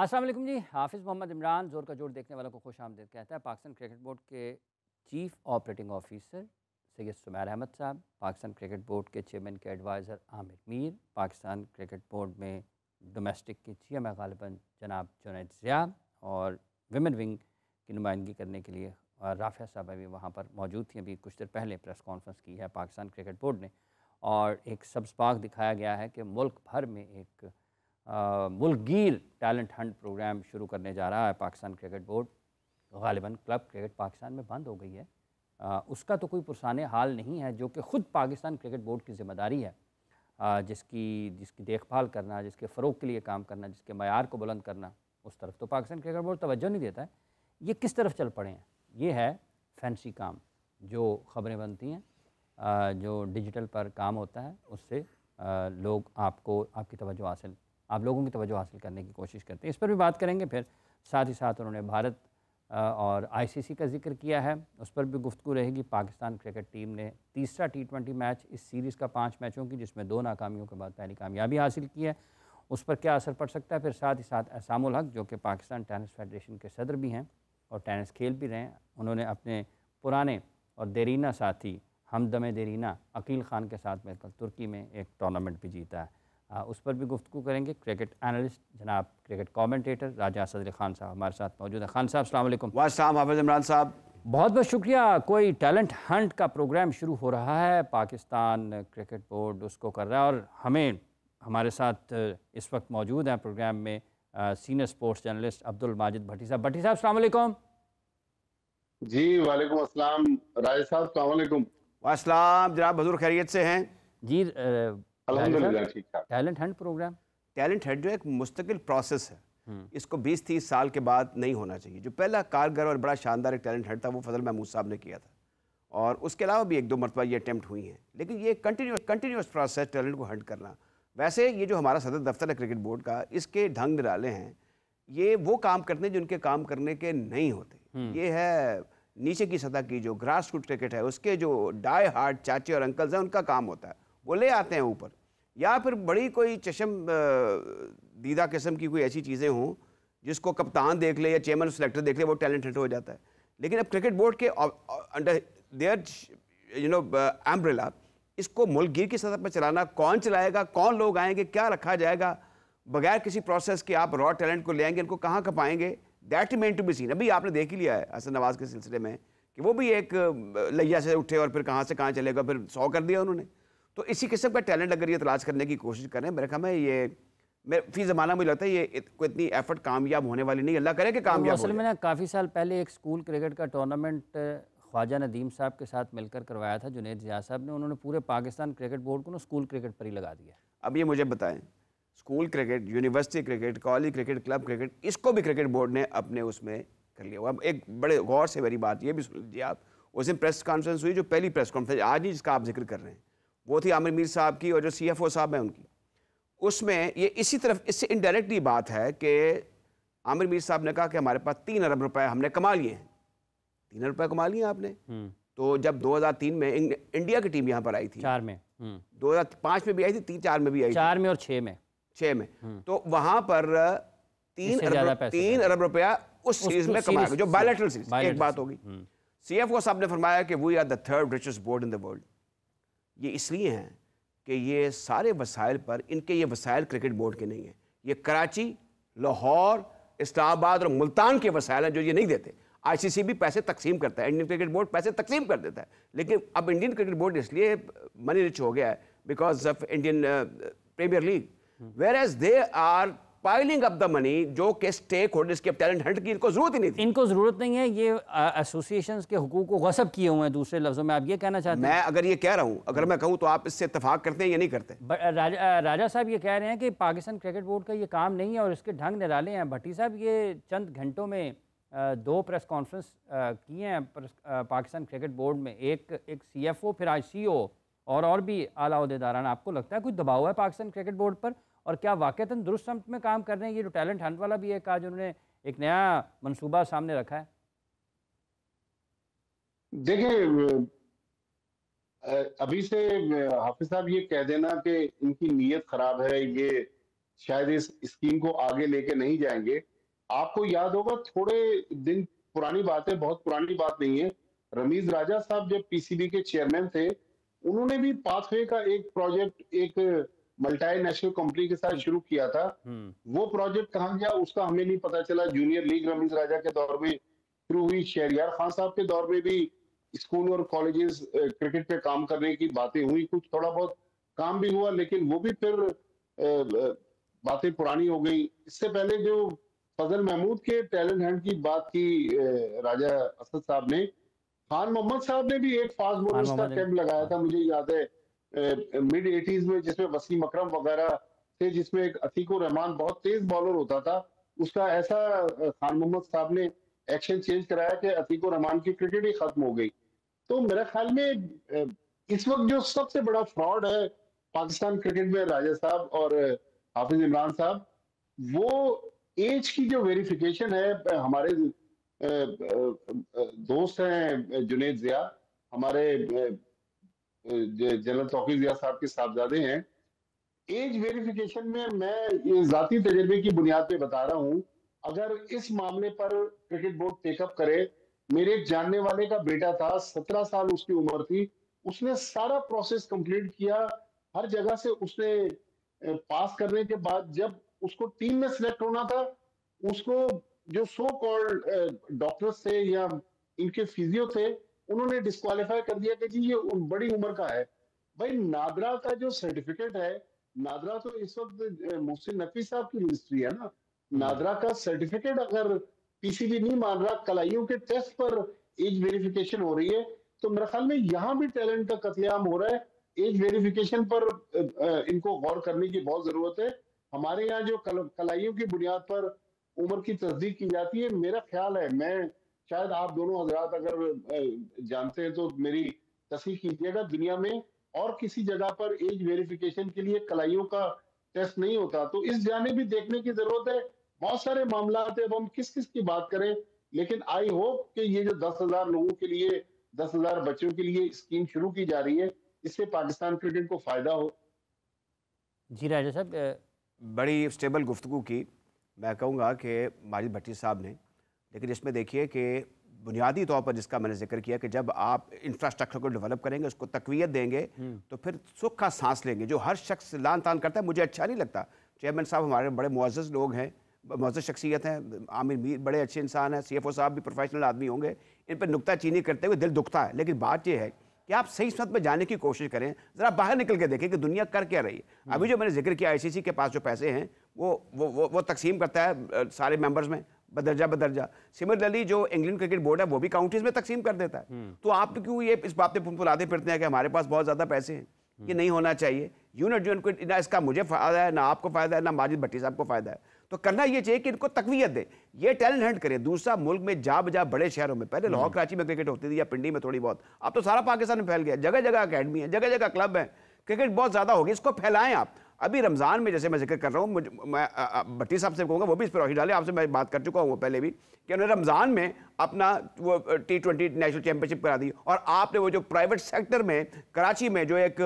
अस्सलाम वालेकुम जी। हाफिज़ मोहम्मद इमरान ज़ोर का जोर देखने वालों को खुश आमदीद कहता है। पाकिस्तान क्रिकेट बोर्ड के chief operating officer Syed Sumair Ahmed साहब, पाकिस्तान क्रिकेट बोर्ड के चेयरमैन के adviser Aamir Mir, Pakistan cricket board में डोमेस्टिक के GM है ग़ालिबन जनाब जुनैद ज़िया, और विमेन विंग की नुमाइंदगी करने के लिए राफ़िया साहबा भी वहाँ पर मौजूद थी। अभी कुछ देर पहले प्रेस कॉन्फ्रेंस की है पाकिस्तान क्रिकेट बोर्ड ने, और एक सब्ज़बाग दिखाया गया है कि मुल्क भर में एक मुल्कगीर टैलेंट हंट प्रोग्राम शुरू करने जा रहा है पाकिस्तान क्रिकेट बोर्ड। ग़ालिबन क्लब क्रिकेट पाकिस्तान में बंद हो गई है, उसका तो कोई पुरसाने हाल नहीं है, जो कि ख़ुद पाकिस्तान क्रिकेट बोर्ड की ज़िम्मेदारी है, जिसकी जिसकी देखभाल करना, जिसके फ़रोग़ के लिए काम करना, जिसके मयार को बुलंद करना, उस तरफ तो पाकिस्तान क्रिकेट बोर्ड तवज्जो नहीं देता है। ये किस तरफ चल पड़े हैं? ये है फैंसी काम, जो ख़बरें बनती हैं, जो डिजिटल पर काम होता है, उससे लोग आपकी तवज्जो हासिल, आप लोगों की तवज्जो हासिल करने की कोशिश करते हैं। इस पर भी बात करेंगे। फिर साथ ही साथ उन्होंने भारत और ICC का जिक्र किया है, उस पर भी गुफ्तगू रहेगी। पाकिस्तान क्रिकेट टीम ने तीसरा T20 मैच इस सीरीज़ का 5 मैचों की, जिसमें 2 नाकामियों के बाद पहली कामयाबी हासिल की है, उस पर क्या असर पड़ सकता है। फिर साथ ही साथ एहसामुल हक, जो कि पाकिस्तान टेनिस फेडरेशन के सदर भी हैं और टेनिस खेल भी रहे हैं, उन्होंने अपने पुराने और देरीना साथी हमदम देरीना अकील ख़ान के साथ मिलकर तुर्की में एक टूर्नामेंट भी जीता है। उस पर भी गुफ्तगू करेंगे। क्रिकेट एनालिस्ट जनाब क्रिकेट कमेंटेटर राजा सदर खान साहब हमारे साथ मौजूद हैं। खान साहब अस्सलाम वालेकुम। वालेकुम हाफिज़ इमरान साहब, बहुत बहुत शुक्रिया। कोई टैलेंट हंट का प्रोग्राम शुरू हो रहा है, पाकिस्तान क्रिकेट बोर्ड उसको कर रहा है, और हमारे साथ इस वक्त मौजूद हैं प्रोग्राम में senior sports journalist Abdul Majid Bhatti साहब। भट्टी साहब अस्सलाम वालेकुम। जी वालेकुम अस्सलाम। राजा साहब अस्सलाम वालेकुम। वासलाम जनाब, हजूर खैरियत से हैं जी। अल्हम्दुलिल्लाह ठीक ठाक। Talent hunt programme, talent hunt जो एक मुस्तकिल प्रोसेस है, इसको 20-30 साल के बाद नहीं होना चाहिए। जो पहला कारगर और बड़ा शानदार एक टैलेंट हंट था, वो फजल महमूद साहब ने किया था, और उसके अलावा भी 1-2 मरतबा ये अटैम्प्ट हुई हैं। लेकिन ये कंटिन्यूस प्रोसेस टैलेंट को हंट करना, वैसे ये जो हमारा सदर दफ्तर है क्रिकेट बोर्ड का, इसके ढंग निराले हैं। ये वो काम करते हैं जिनके काम करने के नहीं होते। ये है नीचे की सतह की जो ग्रास रूट क्रिकेट है, उसके जो डाई हार्ड चाचे और अंकल्स हैं, उनका काम होता है, वो ले आते हैं ऊपर, या फिर बड़ी कोई चशम दीदा किस्म की कोई ऐसी चीज़ें हों जिसको कप्तान देख ले या चेयरमैन सेलेक्टर देख ले, वो टैलेंट हंट हो जाता है। लेकिन अब क्रिकेट बोर्ड के अंडर देयर एम्ब्रेला इसको मुल्कगीर की सतह पर चलाना, कौन चलाएगा, कौन लोग आएंगे, क्या रखा जाएगा, बगैर किसी प्रोसेस के आप रॉ टैलेंट को ले आएंगे, इनको कहाँ खपाएंगे, that meant to be seen. अभी आपने देख ही लिया है हसन नवाज के सिलसिले में कि वो भी एक लैया से उठे और फिर कहाँ से कहाँ चलेगा, फिर 100 कर दिया उन्होंने। तो इसी किस्म का टैलेंट अगर ये तलाश करने की कोशिश करें, मेरे ख्याल में ये फी ज़माना मुझे लगता है ये कोई इतनी एफर्ट कामयाब होने वाली नहीं। अल्लाह करे कि कामयाब हो। असल में ना काफ़ी साल पहले एक स्कूल क्रिकेट का टूर्नामेंट ख्वाजा नदीम साहब के साथ मिलकर करवाया था जुनैद ज़िया साहब ने। उन्होंने पूरे पाकिस्तान क्रिकेट बोर्ड को ना स्कूल क्रिकेट पर ही लगा दिया। अब ये मुझे बताएं, school cricket, university cricket, college cricket, club cricket, इसको भी क्रिकेट बोर्ड ने अपने उसमें कर लिया। अब एक बड़े गौर से मेरी बात ये भी सुन लीजिए आप, उस दिन प्रेस कॉन्फ्रेंस हुई, जो पहली प्रेस कॉन्फ्रेंस आज ही जिसका आप जिक्र कर रहे हैं, वो थी आमिर मीर साहब की, और जो CFO साहब हैं उनकी। उसमें ये इसी तरफ इससे इनडायरेक्टली बात है कि आमिर मीर साहब ने कहा कि हमारे पास 3 अरब रुपए हमने कमा लिए हैं। 3 अरब रुपए कमा लिए आपने। तो जब 2003 में इंडिया की टीम यहाँ पर आई थी, 4 में 2005 में भी आई थी, 3-4 में भी आई थी, 4 में और 6 में, तो वहाँ पर 3 अरब रुपया उस सीरीज में कमाया, जो बायलैटरल सीरीज। एक बात होगी, CFO साहब ने फरमाया कि we are the 3rd richest board in the world. ये इसलिए हैं कि ये सारे वसाइल पर, इनके ये वसाइल क्रिकेट बोर्ड के नहीं हैं, ये कराची, लाहौर, इस्लामाबाद और मुल्तान के वसाइल हैं जो ये नहीं देते। ICC भी पैसे तकसीम करता है, इंडियन क्रिकेट बोर्ड पैसे तकसीम कर देता है, लेकिन अब इंडियन क्रिकेट बोर्ड इसलिए मनी रिच हो गया है because of Indian Premier League, whereas they are piling up the money, जो कि स्टेक होल्डर्स के टैलेंट हंट की इनको जरूरत ही नहीं थी। इनको जरूरत नहीं है। ये एसोसिएशंस के हुकूक को गसब किए हुए हैं, दूसरे लफ्जों में आप ये कहना चाहते हैं? मैं अगर ये कह रहा हूँ, अगर मैं कहूँ तो आप इससे इत्तेफाक करते हैं या नहीं करते? राजा साहब ये कह रहे हैं कि पाकिस्तान क्रिकेट बोर्ड का ये काम नहीं है और इसके ढंग निराले हैं। भट्टी साहब ये चंद घंटों में 2 प्रेस कॉन्फ्रेंस किए हैं पाकिस्तान क्रिकेट बोर्ड में, एक CFO, फिर ICO और भी आला ओहदेदारान। आपको लगता है कुछ दबाव है पाकिस्तान क्रिकेट बोर्ड पर, और क्या वाकईतन दुरुस्त समत में काम कर रहे हैं? ये जो टैलेंट हंट वाला भी एक आज उन्होंने एक नया मंसूबा सामने रखा है। देखिए, अभी से हाफिज साहब ये कह देना कि इनकी नीयत खराब है, ये शायद इस स्कीम को आगे लेके नहीं जाएंगे, आपको याद होगा, थोड़े दिन पुरानी बात है, बहुत पुरानी बात नहीं है, रमीज राजा साहब जब पीसीबी के चेयरमैन थे, उन्होंने भी पाथवे का एक प्रोजेक्ट एक मल्टीनेशनल कंपनी के साथ शुरू किया था। वो प्रोजेक्ट कहाँ गया उसका हमें नहीं पता चला। जूनियर लीग रमीज राजा के दौर में शुरू हुई, शहरयार खान साहब के दौर में भी स्कूल और कॉलेजेस क्रिकेट पे काम करने की बातें हुई, कुछ थोड़ा बहुत काम भी हुआ, लेकिन वो भी फिर बातें पुरानी हो गई। इससे पहले जो फजल महमूद के टैलेंट हंट की बात की राजा असद साहब ने, खान मोहम्मद साहब ने भी एक फास्ट बॉलर्स का कैंप लगाया था, मुझे याद है मिड 80s में, जिसमें वसीम अकरम वगैरह थे, जिसमें एक अतीक उर रहमान बहुत तेज बॉलर होता था। उसका ऐसा खान मोहम्मद साहब ने एक्शन चेंज कराया कि अतीक उर रहमान की क्रिकेट ही खत्म हो गई। तो मेरे ख्याल में इस वक्त जो सबसे बड़ा फ्रॉड है पाकिस्तान क्रिकेट में राजा साहब और हाफिज इमरान साहब, वो एज की जो वेरिफिकेशन है। हमारे दोस्त हैं जुनेद जिया, हमारे जनरल तौकीर जिया साहब के साहबजादे हैं। एज वेरिफिकेशन में मैं ये जाती तजर्बे की बुनियाद पे बता रहा हूँ, अगर इस मामले पर क्रिकेट बोर्ड टेकअप करे, मेरे एक जानने वाले का बेटा था, 17 साल उसकी उम्र थी, उसने सारा प्रोसेस कंप्लीट किया, हर जगह से उसने पास करने के बाद जब उसको टीम में सिलेक्ट होना था, उसको जो सो कॉल्ड डॉक्टर्स थे या इनके फिजियो थे, उन्होंने डिस्क्वालीफाई कर दिया कि जी ये बड़ी उम्र का है। भाई नादरा का जो सर्टिफिकेट है, नादरा तो इस वक्त मोहसिन नकवी साहब की रजिस्ट्री है ना, नादरा का सर्टिफिकेट अगर पीसीबी नहीं मान रहा, कलाइयों के टेस्ट पर एज वेरिफिकेशन हो रही है, तो मेरे ख्याल में यहाँ भी टैलेंट का कत्लेआम हो रहा है। एज वेरिफिकेशन पर इनको गौर करने की बहुत जरूरत है। हमारे यहाँ जो कलाइयों की बुनियाद पर उम्र की तस्दीक की जाती है, मेरा ख्याल है, मैं शायद आप दोनों हजरात अगर जानते हैं तो मेरी तस्दीक कीजिएगा, दुनिया में और किसी जगह पर एज वेरिफिकेशन के लिए कलाइयों का टेस्ट नहीं होता। तो इस जाने भी देखने की जरूरत है। बहुत सारे मामला है, अब हम किस किस की बात करें, लेकिन आई होप कि ये जो 10,000 लोगों के लिए, 10,000 बच्चों के लिए स्कीम शुरू की जा रही है, इससे पाकिस्तान क्रिकेट को फायदा हो। जी राजा साहब, बड़ी स्टेबल गुफ्तगू की, मैं कहूँगा कि माजिद भट्टी साहब ने, लेकिन इसमें देखिए कि बुनियादी तौर पर जिसका मैंने जिक्र किया कि जब आप इंफ्रास्ट्रक्चर को डेवलप करेंगे, उसको तकवीयत देंगे, तो फिर सुख का सांस लेंगे। जो हर शख्स लान तान करता है, मुझे अच्छा नहीं लगता। चेयरमैन साहब हमारे बड़े मुअज़्ज़ज़ लोग हैं, मुअज़्ज़ज़ शख्सियत हैं, आमिर मीर बड़े अच्छे इंसान हैं, CFO साहब भी प्रोफेशनल आदमी होंगे, इन पर नुक्ताचीनी करते हुए दिल दुखता है। लेकिन बात यह है कि आप सही समत में जाने की कोशिश करें, ज़रा बाहर निकल के देखें कि दुनिया कर क्या रही है। अभी जो मैंने जिक्र किया, ICC के पास जो पैसे हैं वो तकसीम करता है सारे मेंबर्स में बदरजा। सिमिलरली जो इंग्लैंड क्रिकेट बोर्ड है वो भी काउंटीज में तकसीम कर देता है। तो आप क्यों ये इस बात पे फुलाते फिरते हैं कि हमारे पास बहुत ज़्यादा पैसे हैं, ये नहीं होना चाहिए। यूनिट जो इनको, ना इसका मुझे फ़ायदा है, ना आपको फ़ायदा है, ना माजिद भट्टी साहब को फ़ायदा है। तो करना ये चाहिए कि इनको तकवीयत दें, ये टैलेंट हंट करें। दूसरा, मुल्क में जा बजा बड़े शहरों में, पहले लाहौर कराची में क्रिकेट होती थी या पिंडी में थोड़ी बहुत, अब तो सारा पाकिस्तान में फैल गया। जगह जगह अकेडमी है, जगह जगह क्लब है, क्रिकेट बहुत ज़्यादा होगी, इसको फैलाएं आप। अभी रमज़ान में जैसे मैं जिक्र कर रहा हूँ, मैं भट्टी साहब से कहूँगा वो भी इस पर रोशनी डालें। आपसे मैं बात कर चुका हूँ पहले भी कि उन्होंने रमज़ान में अपना वो T20 नेशनल चैंपियनशिप करा दी, और आपने वो जो प्राइवेट सेक्टर में कराची में जो एक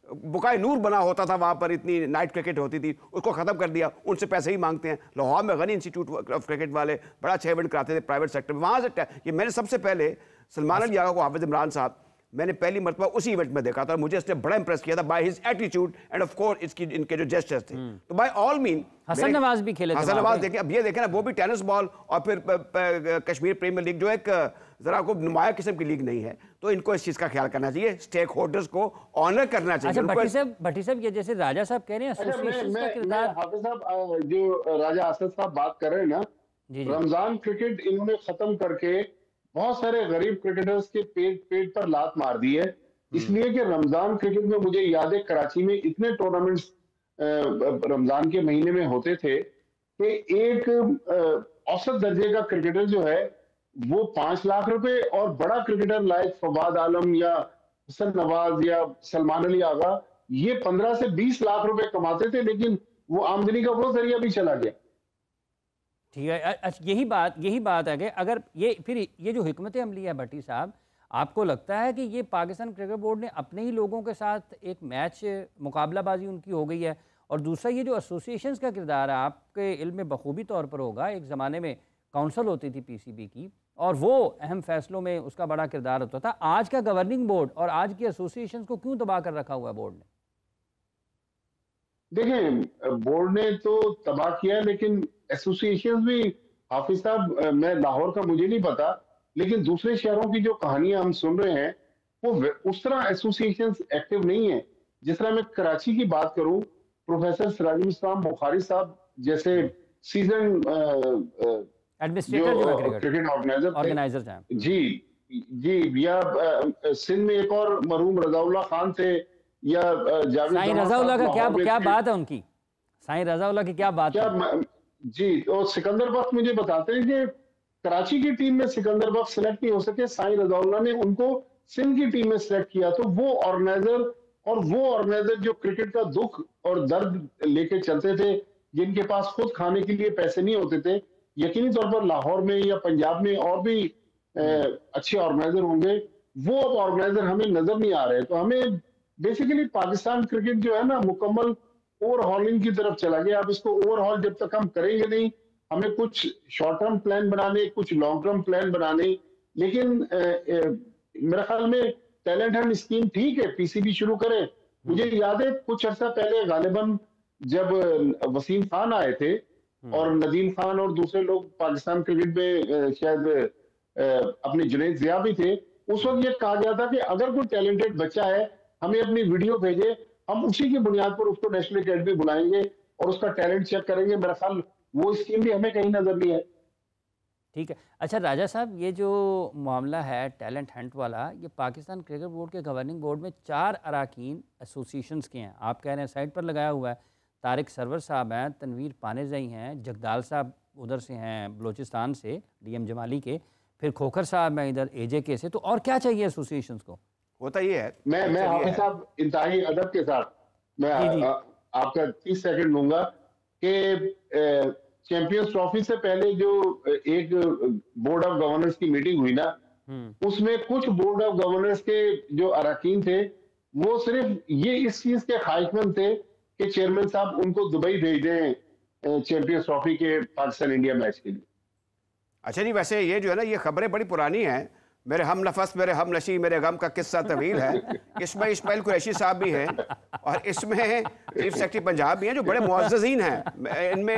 बुकाए नूर बना होता था, वहाँ पर इतनी नाइट क्रिकेट होती थी, उसको ख़त्म कर दिया। उनसे पैसे ही मांगते हैं। लाहौर में गनी इंस्टीट्यूट ऑफ क्रिकेट वाले बड़ा अच्छा इवेंट कराते थे प्राइवेट सेक्टर में, वहाँ से ये मैंने सबसे पहले सलमान अली आगा को, हाफिज इमरान साहब, मैंने पहली मरतबा उसी इवेंट में देखा था, मुझे इसने बड़ा इंप्रेस किया था by his attitude and of course इसकी इनके जो जेस्चर्स थे। तो by all mean Hassan Nawaz भी खेले थे, हसन नवाज देखें, अब ये देखें ना, वो भी टेनिस बॉल, और फिर कश्मीर प्रीमियर लीग जो एक जरा को नुमाया किस्म की लीग नहीं है, तो इनको इस चीज़ का ख्याल करना चाहिए, स्टेक होल्डर्स को ऑनर करना चाहिए। अच्छा भट्टी साहब, ये जैसे राजा साहब कह रहे हैं एसोसिएशन का किरदार, हाफिज साहब जो राजा असद साहब बात कर रहे हैं ना, रमजान क्रिकेट इन्होंने खत्म करके बहुत सारे गरीब क्रिकेटर्स के पेट पर लात मार दी है। इसलिए कि रमजान क्रिकेट में मुझे याद है कराची में इतने टूर्नामेंट्स रमजान के महीने में होते थे कि एक औसत दर्जे का क्रिकेटर जो है वो 5 लाख रुपए, और बड़ा क्रिकेटर लाइक फवाद आलम या हसन नवाज या सलमान अली आगा ये 15 से 20 लाख रुपए कमाते थे, लेकिन वो आमदनी का वो जरिया भी चला गया। ठीक है, अच्छा यही बात है कि अगर ये जो हिकमत अमली है भट्टी साहब, आपको लगता है कि ये पाकिस्तान क्रिकेट बोर्ड ने अपने ही लोगों के साथ एक मैच मुकाबलाबाजी उनकी हो गई है, और दूसरा ये जो एसोसिएशंस का किरदार है आपके इल्म में बखूबी तौर पर होगा, एक ज़माने में काउंसिल होती थी पीसीबी की और वो अहम फैसलों में उसका बड़ा किरदार होता था। आज का गवर्निंग बोर्ड और आज की एसोसिएशंस को क्यों तबाह कर रखा हुआ है बोर्ड ने? देखें, बोर्ड ने तो तबाह किया, लेकिन एसोसिएशन भी, हाफिज साहब, मैं लाहौर का मुझे नहीं पता, लेकिन दूसरे शहरों की जो कहानियां हम सुन रहे हैं वो उस तरह एसोसिएशन एक्टिव नहीं है। जिस तरह मैं कराची की बात करूं, प्रोफेसर सिराजुल इस्लाम बुखारी साहब जैसे सीजन एडमिनिस्ट्रेटर जो क्रिकेट ऑर्गेनाइजर थे, जी, या सिंध में एक और मरहूम रजाउल्ला खान थे, या साईं रजाउल्ला का क्या बात है उनकी, साईं रजाउल्ला की क्या बात है? जी, तो सिकंदर बख्श मुझे बताते हैं कि कराची की टीम में सिकंदर बख्श सिलेक्ट नहीं हो सके, साईं रजाउल्ला ने उनको सिंध की टीम में सिलेक्ट किया। तो वो ऑर्गेनाइजर जो क्रिकेट का दुख और दर्द लेके चलते थे, जिनके पास खुद खाने के लिए पैसे नहीं होते थे, यकीनी तौर पर लाहौर में या पंजाब में और भी अच्छे ऑर्गेनाइजर होंगे, वो अब ऑर्गेनाइजर हमें नजर नहीं आ रहे। तो हमें बेसिकली पाकिस्तान क्रिकेट जो है ना, मुकम्मल ओवरहॉलिंग की तरफ चला गया। अब इसको ओवरहॉल जब तक हम करेंगे नहीं, हमें कुछ शॉर्ट टर्म प्लान बनाने, कुछ लॉन्ग टर्म प्लान बनाने, लेकिन मेरे ख्याल में टैलेंट हंट स्कीम ठीक है, पीसीबी शुरू करे। मुझे याद है कुछ अर्सा पहले गालिबन जब वसीम खान आए थे और नदीम खान और दूसरे लोग पाकिस्तान क्रिकेट में शायद अपने जुनैद ज़िया भी थे, उस वक्त ये कहा गया था कि अगर कोई टैलेंटेड बच्चा है हमें अपनी वीडियो भेजे, हम उसी की बुनियाद पर उसको नेशनल अकेडमी बुलाएंगे और उसका टैलेंट चेक करेंगे। मेरा ख्याल वो स्कीम भी हमें कहीं नजर नहीं है। ठीक है। अच्छा राजा साहब, ये जो मामला है टैलेंट हंट वाला, ये पाकिस्तान क्रिकेट बोर्ड के गवर्निंग बोर्ड में 4 अराकीन एसोसिएशंस के हैं। आप कह रहे हैं साइड पर लगाया हुआ है, तारिक सरवर साहब हैं, तनवीर पानेजई हैं, जगदाल साहब उधर से हैं बलोचिस्तान से, डीएम जमाली के, फिर खोखर साहब हैं इधर एजेके से। तो और क्या चाहिए एसोसिएशंस को? होता ये है, मैं हाफिज साहब इंतहाई अदब के साथ मैं आपका 30 सेकंड लूंगा कि चैंपियंस ट्रॉफी से पहले जो एक बोर्ड ऑफ गवर्नर्स की मीटिंग हुई ना, उसमें कुछ बोर्ड ऑफ गवर्नर्स के जो अरकान थे वो सिर्फ ये इस चीज के ख्वाहिशमंद थे कि चेयरमैन साहब उनको दुबई भेज दें चैंपियंस ट्रॉफी के पाकिस्तान इंडिया मैच के लिए। अच्छा जी, वैसे ये जो है ना, ये खबरें बड़ी पुरानी हैं। मेरे हम नफस मेरे हम नशी मेरे गम का किस्सा तवील है। इसमें इस्माइल कुरैशी साहब भी हैं और इसमें चीफ सेक्रेटरी पंजाब भी हैं जो बड़े मुअज़्ज़ज़ीन हैं। इनमें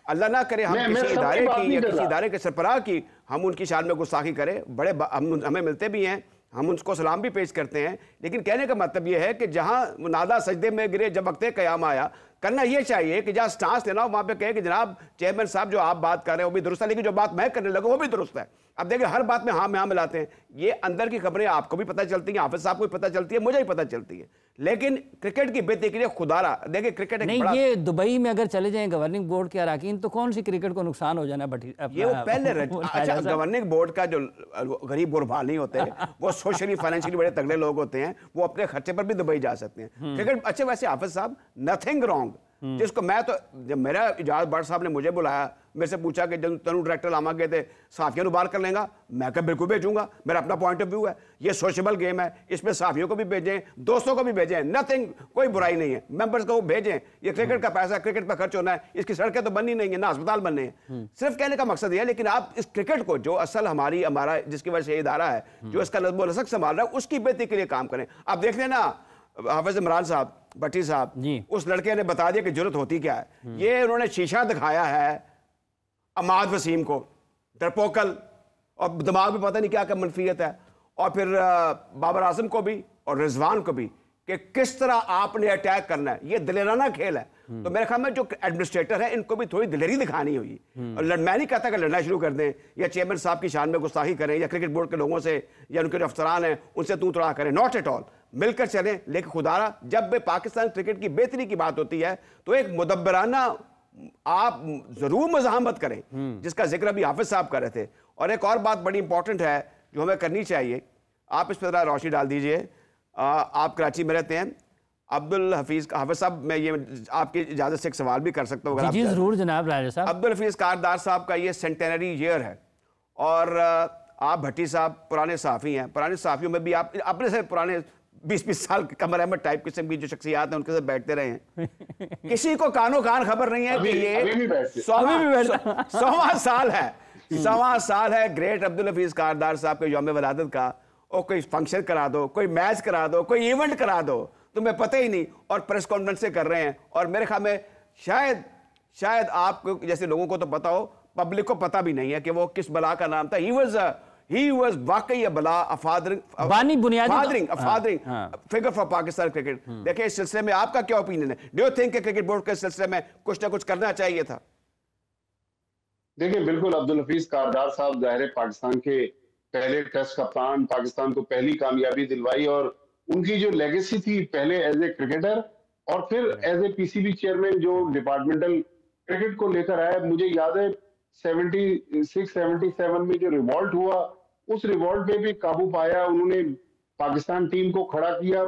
अल्लाह ना करे हम किसी इदारे की या किसी इदारे के सरबराह की हम उनकी शान में गुस्ताखी करें। बड़े हमें मिलते भी हैं, हम उनको सलाम भी पेश करते हैं, लेकिन कहने का मतलब ये है कि जहाँ नादा सजदे में गिरे जब वक्त क़याम आया, करना ये चाहिए कि जहाँ स्टांस लेना हो वहाँ पे कहे कि जनाब चेयरमैन साहब जो आप बात कर रहे हैं वो भी दुरुस्त है, लेकिन जो बात मैं करने लगा वो भी दुरुस्त है। अब देखिए हर बात में हाँ में हाँ मिलाते हैं। ये अंदर की खबरें आपको भी पता चलती हैं, हाफिज साहब को भी पता चलती है, मुझे भी पता चलती है, लेकिन क्रिकेट की बेहतरी के लिए खुदारा देखिए क्रिकेट नहीं, ये दुबई में अगर चले जाएं गवर्निंग बोर्ड के अरकान तो कौन सी क्रिकेट को नुकसान हो जाना बटी ये वो पहले अच्छा, गवर्निंग बोर्ड का जो गरीब गुरबान नहीं होते वो सोशली फाइनेंशियली बड़े तगड़े लोग होते हैं, वो अपने खर्चे पर भी दुबई जा सकते हैं। क्रिकेट अच्छे, वैसे हाफिज साहब नथिंग रॉन्ग, जिसको मैं तो जब मेरा इजाज भट्ट साहब ने मुझे बुलाया, मेरे से पूछा कि जब तनु डायरेक्टर लामा गए थे साफियों बाहर कर लेगा, मैं कहा बिल्कुल भेजूंगा, मेरा अपना पॉइंट ऑफ व्यू है, ये सोशल गेम है, इसमें साफियों को भी भेजें, दोस्तों को भी भेजें, नथिंग, कोई बुराई नहीं है, मेंबर्स को भेजें। ये क्रिकेट का पैसा क्रिकेट पर खर्च होना है, इसकी सड़कें तो बननी नहीं है, ना अस्पताल बनने हैं, सिर्फ कहने का मकसद यह है। लेकिन आप इस क्रिकेट को जो असल हमारा जिसकी वजह से इदारा है जो इसका नज़्म व नसक संभाल रहा है, उसकी बेहतरी के लिए काम करें। आप देख लें ना, हाफिज इमरान साहब भट्टी साहब, उस लड़के ने बता दिया कि जरूरत होती क्या है। ये उन्होंने शीशा दिखाया है अमाद वसीम को, डरपोकल, और दिमाग भी पता नहीं क्या क्या मनफियत है, और फिर बाबर आजम को भी और रिजवान को भी, कि किस तरह आपने अटैक करना है। ये दिलेराना खेल है। तो मेरे ख्याल में जो एडमिनिस्ट्रेटर है इनको भी थोड़ी दिलेरी दिखानी हुई। और मैं नहीं कहता कि लड़ना शुरू कर दें या चेयरमैन साहब की शान में गुस्ताखी करें या क्रिकेट बोर्ड के लोगों से या उनके जो अफसरान हैं उनसे तू तड़ा करें, नॉट एट ऑल, मिलकर चलें। लेकिन खुदारा जब भी पाकिस्तान क्रिकेट की बेहतरी की बात होती है तो एक मुदब्बराना आप जरूर मज़ाहमत करें, जिसका जिक्र अभी हाफिज साहब कर रहे थे। और एक और बात बड़ी इंपॉर्टेंट है जो हमें करनी चाहिए, आप इस पर रोशनी डाल दीजिए। आप कराची में रहते हैं, अब्दुल हफीज हाफिज साहब, मैं ये आपकी इजाज़त से एक सवाल भी कर सकता हूँ? जी जरूर जनाब राजा साहब। अब्दुल हफीज कारदार साहब का ये सेंटेनरी ईयर है और आप भट्टी साहब पुराने सहाफ़ी हैं, पुराने सहाफ़ियों में भी आप अपने से पुराने 20-20 साल कमर अहमद टाइप किस्म की जो शख्सियात हैं उनके साथ बैठते रहे हैं। किसी को कानो कान खबर नहीं है कि ये 100वां साल है, 100वां साल है ग्रेट अब्दुल हफीज कारदार साहब के यौम वलादत का। और कोई फंक्शन करा दो, कोई मैच करा दो, कोई इवेंट करा दो, तुम्हें पता ही नहीं, और प्रेस कॉन्फ्रेंस कर रहे हैं। और मेरे ख्याल में शायद आपको जैसे लोगों को तो पता हो, पब्लिक को पता भी नहीं है कि वो किस बला का नाम था। ही वाज वाकई बला, बानी बुनियादी fathering figure for Pakistan cricket. देखिए इस सिलसिले में आपका क्या ओपिनियन है? Do you think cricket board के सिलसिले में कुछ ना कुछ करना चाहिए था? देखिए बिल्कुल, अब्दुल हफीज कारदार साहब ज़ाहिर पाकिस्तान के पहले टेस्ट कप्तान, पाकिस्तान को पहली कामयाबी दिलवाई, और उनकी जो लेगेसी थी पहले एज ए क्रिकेटर और फिर एज ए पीसीबी चेयरमैन जो डिपार्टमेंटल क्रिकेट को लेकर आया। मुझे याद है 76-77 में जो रिवॉल्ट हुआ, उस रिवॉल्ट पे भी काबू पाया, उन्होंने पाकिस्तान टीम को खड़ा किया।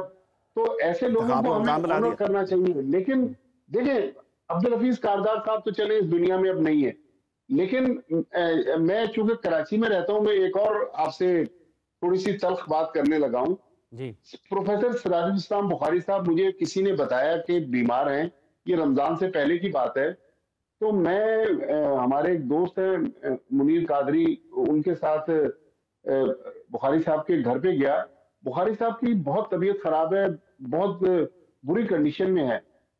तो ऐसे लोगों को हमें ऑनर करना चाहिए। लेकिन देखिए अब्दुल हफीज कारदार साहब तो चले इस दुनिया में अब नहीं है, लेकिन मैं चूंकि कराची में रहता हूं, मैं एक और आपसे थोड़ी सी तल्ख बात करने लगा हूं जी। प्रोफेसर सिराजुल इस्लाम बुखारी साहब, मुझे किसी ने बताया कि बीमार हैं, ये रमजान से पहले की बात है। तो मैं हमारे एक दोस्त हैं मुनीर कादरी, उनके साथ बुखारी साहब के घर पे गया। बुखारी साहब की बहुत तबीयत खराब है, बहुत बुरी कंडीशन में है।